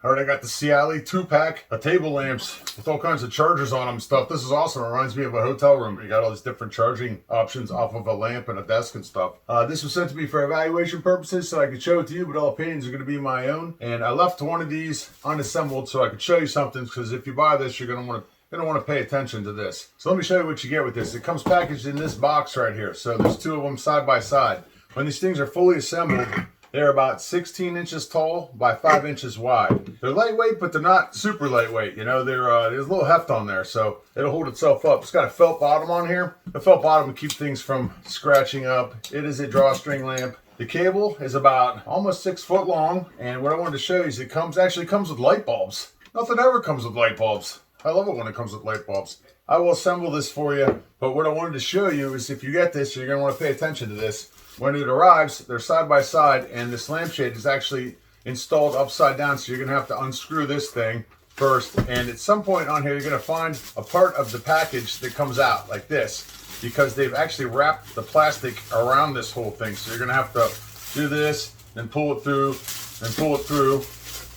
All right, I got the Seealle 2-pack of table lamps with all kinds of chargers on them and stuff. This is awesome. It reminds me of a hotel room. You got all these different charging options off of a lamp and a desk and stuff. This was sent to me for evaluation purposes so I could show it to you, but all opinions are going to be my own. And I left one of these unassembled so I could show you something, because if you buy this, you're going to want to pay attention to this. So let me show you what you get with this. It comes packaged in this box right here. So there's two of them side by side. When these things are fully assembled, they're about 16 inches tall by 5 inches wide. They're lightweight, but they're not super lightweight. You know, there's a little heft on there, so it'll hold itself up. It's got a felt bottom on here. The felt bottom will keep things from scratching up. It is a drawstring lamp. The cable is about almost 6 foot long, and what I wanted to show you is it actually comes with light bulbs. Nothing ever comes with light bulbs. I love it when it comes with light bulbs. I will assemble this for you, but what I wanted to show you is if you get this, you're going to want to pay attention to this. When it arrives, they're side by side, and this lampshade is actually installed upside down, so you're going to have to unscrew this thing first. And at some point on here, you're going to find a part of the package that comes out like this, because they've actually wrapped the plastic around this whole thing. So you're going to have to do this, then pull it through, then pull it through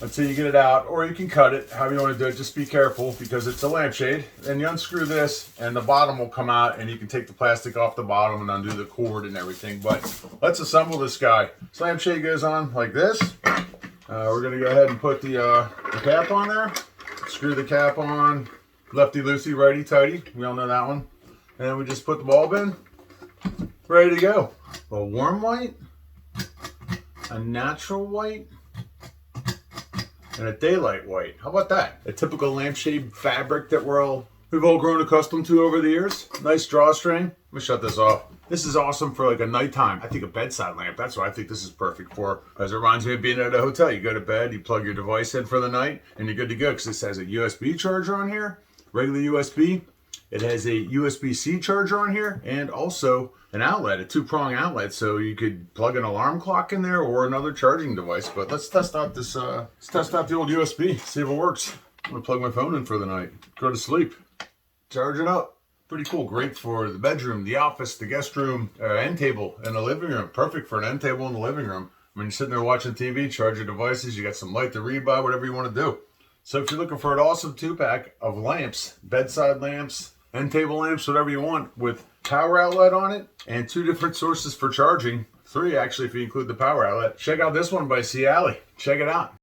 until you get it out, or you can cut it, however you want to do it. Just be careful because it's a lampshade. Then you unscrew this and the bottom will come out, and you can take the plastic off the bottom and undo the cord and everything. But let's assemble this guy. This lampshade goes on like this. We're going to go ahead and put the cap on there. Screw the cap on. Lefty loosey, righty tighty. We all know that one. And then we just put the bulb in. Ready to go. A warm white, a natural white, and a daylight white. How about that? A typical lampshade fabric that we've all grown accustomed to over the years. Nice drawstring. Let me shut this off. This is awesome for like a nighttime. I think a bedside lamp. That's what I think this is perfect for. As it reminds me of being at a hotel. You go to bed, you plug your device in for the night, and you're good to go, because this has a USB charger on here, regular USB. It has a USB-C charger on here, and also an outlet, a 2-prong outlet, so you could plug an alarm clock in there or another charging device. But let's test out this. Let's test out the old USB. See if it works. I'm gonna plug my phone in for the night. Go to sleep. Charge it up. Pretty cool. Great for the bedroom, the office, the guest room, end table, and the living room. Perfect for an end table in the living room. When you're sitting there watching TV, charge your devices. You got some light to read by, whatever you want to do. So if you're looking for an awesome 2-pack of lamps, bedside lamps, end table lamps, whatever you want, with power outlet on it and 2 different sources for charging, 3 actually if you include the power outlet, check out this one by Seealle. Check it out.